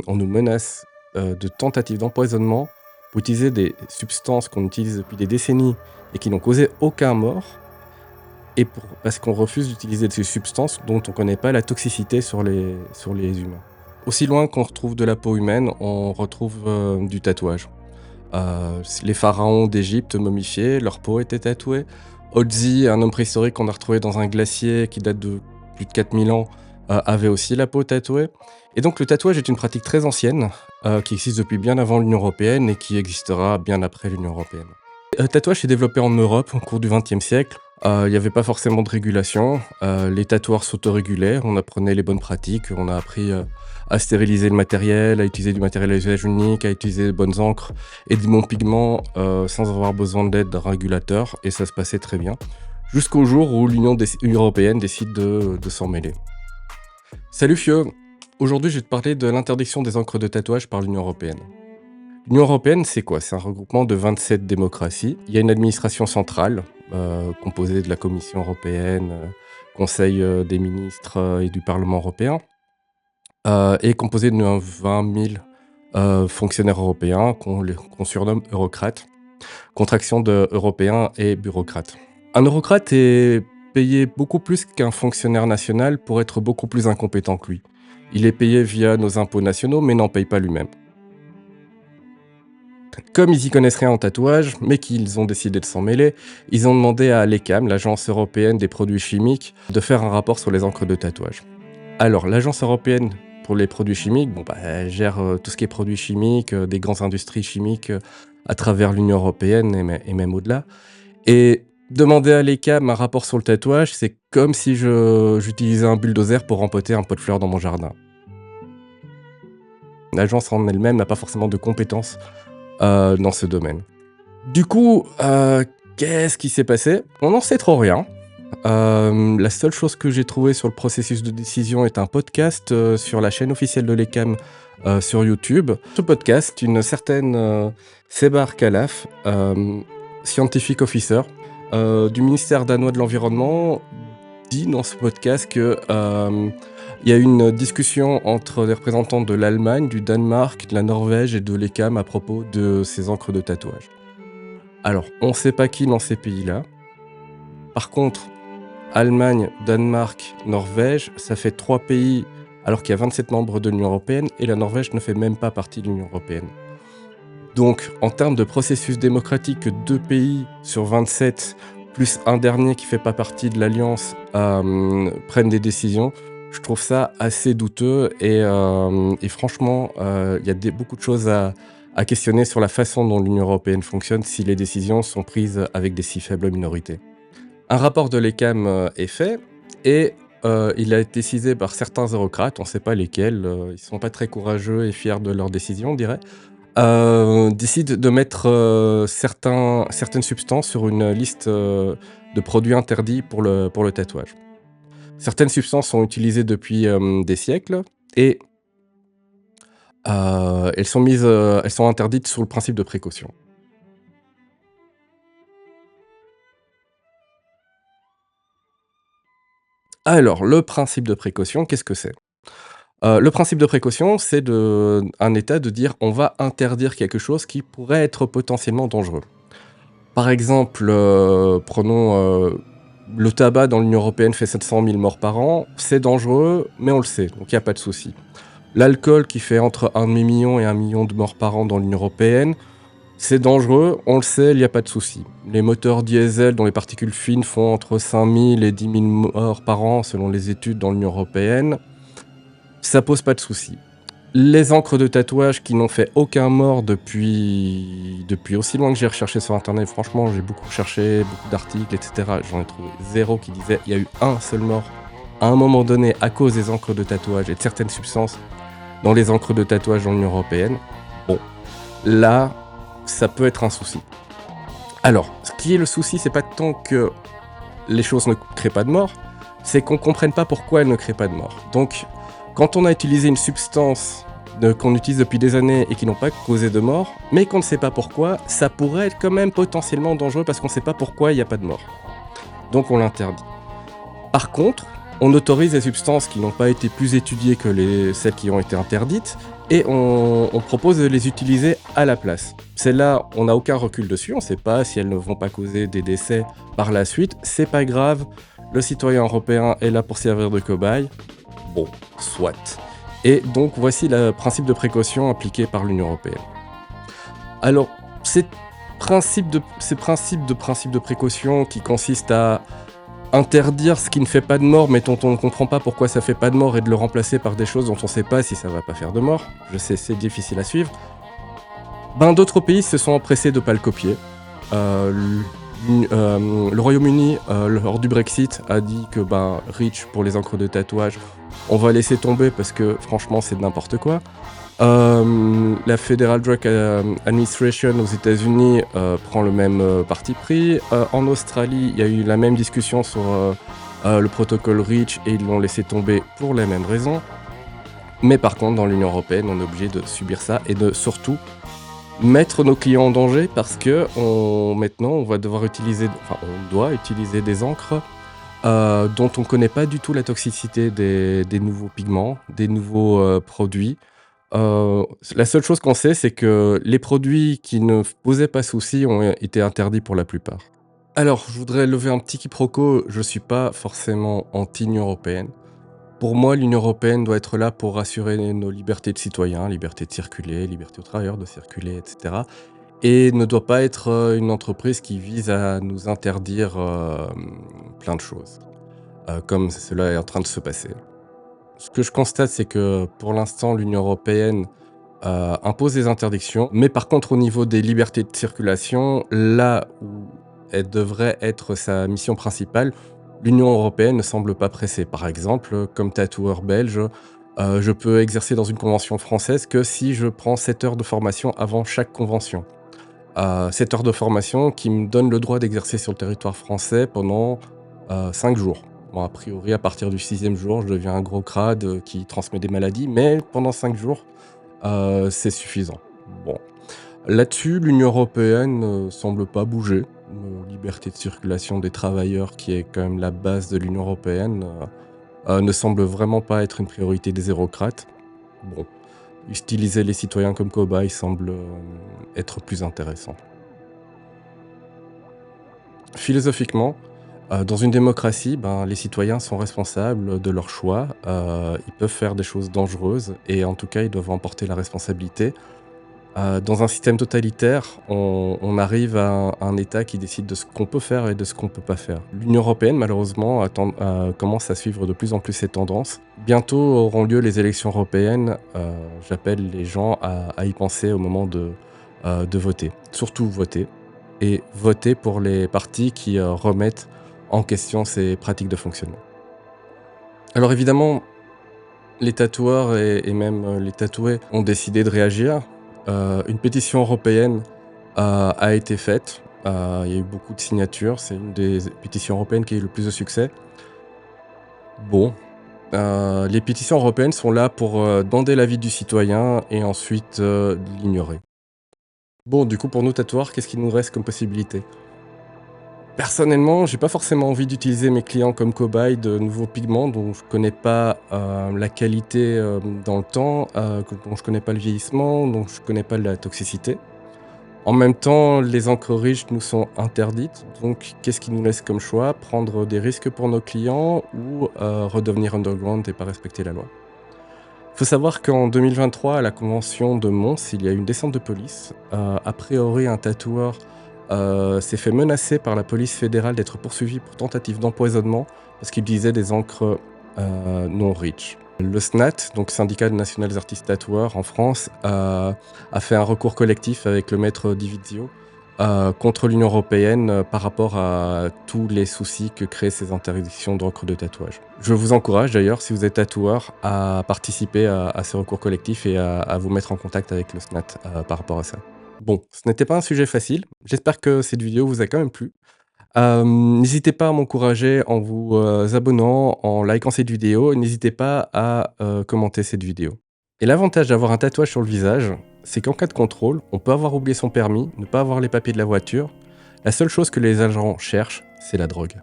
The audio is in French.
On nous menace de tentatives d'empoisonnement pour utiliser des substances qu'on utilise depuis des décennies et qui n'ont causé aucun mort, parce qu'on refuse d'utiliser ces substances dont on ne connaît pas la toxicité sur les humains. Aussi loin qu'on retrouve de la peau humaine, on retrouve du tatouage. Les pharaons d'Égypte momifiés, leur peau était tatouée. Otzi, un homme préhistorique qu'on a retrouvé dans un glacier qui date de plus de 4000 ans, avait aussi la peau tatouée. Et donc le tatouage est une pratique très ancienne, qui existe depuis bien avant l'Union européenne et qui existera bien après l'Union européenne. Le tatouage s'est développé en Europe au cours du XXe siècle. Il n'y avait pas forcément de régulation. Les tatoueurs s'autorégulaient, on apprenait les bonnes pratiques, on a appris à stériliser le matériel, à utiliser du matériel à usage unique, à utiliser de bonnes encres et du bon pigment sans avoir besoin d'aide d'un régulateur, et ça se passait très bien. Jusqu'au jour où l'Union européenne décide de s'en mêler. Salut Fieu, aujourd'hui je vais te parler de l'interdiction des encres de tatouage par l'Union européenne. L'Union européenne, c'est quoi? C'est un regroupement de 27 démocraties. Il y a une administration centrale, composée de la Commission européenne, Conseil des ministres et du Parlement européen, et composée de 20 000 fonctionnaires européens qu'on surnomme eurocrates, contraction de européens et bureaucrates. Un eurocrate est payé beaucoup plus qu'un fonctionnaire national pour être beaucoup plus incompétent que lui. Il est payé via nos impôts nationaux, mais n'en paye pas lui-même. Comme ils y connaissent rien en tatouage, mais qu'ils ont décidé de s'en mêler, ils ont demandé à l'ECAM, l'Agence européenne des produits chimiques, de faire un rapport sur les encres de tatouage. Alors, l'Agence européenne pour les produits chimiques, elle gère tout ce qui est produits chimiques, des grandes industries chimiques à travers l'Union européenne et même au-delà. Et demander à l'ECAM un rapport sur le tatouage, c'est comme si j'utilisais un bulldozer pour rempoter un pot de fleurs dans mon jardin. L'agence en elle-même n'a pas forcément de compétences dans ce domaine. Du coup, qu'est-ce qui s'est passé? On n'en sait trop rien. La seule chose que j'ai trouvée sur le processus de décision est un podcast sur la chaîne officielle de l'ECAM sur YouTube. Ce podcast, une certaine Sebar Kalaf, scientific officer du ministère danois de l'Environnement, dit dans ce podcast que il y a eu une discussion entre les représentants de l'Allemagne, du Danemark, de la Norvège et de l'ECAM à propos de ces encres de tatouage. Alors, on ne sait pas qui dans ces pays-là. Par contre, Allemagne, Danemark, Norvège, ça fait 3 pays alors qu'il y a 27 membres de l'Union européenne et la Norvège ne fait même pas partie de l'Union européenne. Donc, en termes de processus démocratique, que 2 pays sur 27, plus un dernier qui ne fait pas partie de l'Alliance, prennent des décisions, je trouve ça assez douteux et franchement, il y a beaucoup de choses à questionner sur la façon dont l'Union européenne fonctionne si les décisions sont prises avec des si faibles minorités. Un rapport de l'ECAM est fait et il a été décidé par certains eurocrates, on ne sait pas lesquels, ils ne sont pas très courageux et fiers de leurs décisions, on dirait, décident de mettre certaines substances sur une liste de produits interdits pour le tatouage. Certaines substances sont utilisées depuis des siècles et elles sont interdites sous le principe de précaution. Alors, le principe de précaution, qu'est-ce que c'est? Le principe de précaution, c'est un État de dire on va interdire quelque chose qui pourrait être potentiellement dangereux. Par exemple, prenons le tabac dans l'Union européenne fait 700 000 morts par an, c'est dangereux, mais on le sait, donc il n'y a pas de souci. L'alcool qui fait entre 1,5 million et 1 million de morts par an dans l'Union européenne, c'est dangereux, on le sait, il n'y a pas de souci. Les moteurs diesel dont les particules fines font entre 5 000 et 10 000 morts par an selon les études dans l'Union européenne, ça pose pas de souci. Les encres de tatouage qui n'ont fait aucun mort depuis aussi loin que j'ai recherché sur internet, franchement j'ai beaucoup recherché, beaucoup d'articles, etc. J'en ai trouvé 0 qui disait il y a eu un seul mort à un moment donné à cause des encres de tatouage et de certaines substances dans les encres de tatouage dans l'Union européenne. Bon, là, ça peut être un souci. Alors, ce qui est le souci, c'est pas tant que les choses ne créent pas de mort, c'est qu'on comprenne pas pourquoi elles ne créent pas de mort. Donc, quand on a utilisé une substance qu'on utilise depuis des années et qui n'ont pas causé de mort, mais qu'on ne sait pas pourquoi, ça pourrait être quand même potentiellement dangereux parce qu'on ne sait pas pourquoi il n'y a pas de mort. Donc on l'interdit. Par contre, On autorise des substances qui n'ont pas été plus étudiées que celles qui ont été interdites et on propose de les utiliser à la place. Celles-là, on n'a aucun recul dessus, on ne sait pas si elles ne vont pas causer des décès par la suite. C'est pas grave, le citoyen européen est là pour servir de cobaye. Bon, soit. Et donc voici le principe de précaution appliqué par l'Union européenne. Alors, ces principes de précaution qui consistent à interdire ce qui ne fait pas de mort, mais dont on ne comprend pas pourquoi ça fait pas de mort, et de le remplacer par des choses dont on ne sait pas si ça va pas faire de mort, je sais, c'est difficile à suivre. D'autres pays se sont empressés de pas le copier. Le Royaume-Uni, lors du Brexit, a dit que REACH pour les encres de tatouage, on va laisser tomber parce que franchement c'est de n'importe quoi. La Federal Drug Administration aux États-Unis prend le même parti pris. En Australie, il y a eu la même discussion sur le protocole REACH et ils l'ont laissé tomber pour les mêmes raisons. Mais par contre, dans l'Union européenne, on est obligé de subir ça et de surtout mettre nos clients en danger parce que maintenant, on doit utiliser des encres dont on ne connaît pas du tout la toxicité des nouveaux pigments, des nouveaux produits. La seule chose qu'on sait, c'est que les produits qui ne posaient pas souci ont été interdits pour la plupart. Alors, je voudrais lever un petit quiproquo, je suis pas forcément anti-Union européenne. Pour moi, l'Union européenne doit être là pour assurer nos libertés de citoyens, liberté de circuler, liberté aux travailleurs de circuler, etc. Et ne doit pas être une entreprise qui vise à nous interdire plein de choses, comme cela est en train de se passer. Ce que je constate, c'est que pour l'instant, l'Union européenne impose des interdictions, mais par contre, au niveau des libertés de circulation, là où elle devrait être sa mission principale, l'Union européenne ne semble pas pressée. Par exemple, comme tatoueur belge, je peux exercer dans une convention française que si je prends 7 heures de formation avant chaque convention. 7 heures de formation qui me donnent le droit d'exercer sur le territoire français pendant 5 jours. Bon, a priori, à partir du 6e jour, je deviens un gros crade qui transmet des maladies, mais pendant 5 jours, c'est suffisant. Bon. Là-dessus, l'Union européenne ne semble pas bouger. Liberté de circulation des travailleurs, qui est quand même la base de l'Union européenne, ne semble vraiment pas être une priorité des eurocrates. Bon, utiliser les citoyens comme cobayes semble être plus intéressant. Philosophiquement, dans une démocratie, les citoyens sont responsables de leurs choix. Ils peuvent faire des choses dangereuses et en tout cas, ils doivent en porter la responsabilité. Dans un système totalitaire, on arrive à un État qui décide de ce qu'on peut faire et de ce qu'on ne peut pas faire. L'Union européenne, malheureusement, commence à suivre de plus en plus ces tendances. Bientôt auront lieu les élections européennes. J'appelle les gens à y penser au moment de voter. Surtout voter. Et voter pour les partis qui remettent en question ces pratiques de fonctionnement. Alors évidemment, les tatoueurs et même les tatoués ont décidé de réagir. Une pétition européenne a été faite. Il y a eu beaucoup de signatures. C'est une des pétitions européennes qui a eu le plus de succès. Bon, les pétitions européennes sont là pour demander l'avis du citoyen et ensuite l'ignorer. Bon, du coup, pour nous tatoueurs, qu'est-ce qu'il nous reste comme possibilité ? Personnellement, j'ai pas forcément envie d'utiliser mes clients comme cobayes de nouveaux pigments dont je connais pas la qualité dans le temps, dont je connais pas le vieillissement, dont je connais pas la toxicité. En même temps, les encres riches nous sont interdites, donc qu'est-ce qui nous laisse comme choix ? Prendre des risques pour nos clients ou redevenir underground et pas respecter la loi ? Il faut savoir qu'en 2023, à la convention de Mons, il y a eu une descente de police. A priori, un tatoueur s'est fait menacer par la police fédérale d'être poursuivi pour tentative d'empoisonnement parce qu'il utilisait des encres non REACH. Le SNAT, donc Syndicat national des artistes tatoueurs en France, a fait un recours collectif avec le maître Divizio contre l'Union européenne par rapport à tous les soucis que créent ces interdictions d'encre de tatouage. Je vous encourage d'ailleurs, si vous êtes tatoueur, à participer à ces recours collectifs et à vous mettre en contact avec le SNAT par rapport à ça. Bon, ce n'était pas un sujet facile. J'espère que cette vidéo vous a quand même plu. N'hésitez pas à m'encourager en vous abonnant, en likant cette vidéo. N'hésitez pas à commenter cette vidéo. Et l'avantage d'avoir un tatouage sur le visage, c'est qu'en cas de contrôle, on peut avoir oublié son permis, ne pas avoir les papiers de la voiture. La seule chose que les agents cherchent, c'est la drogue.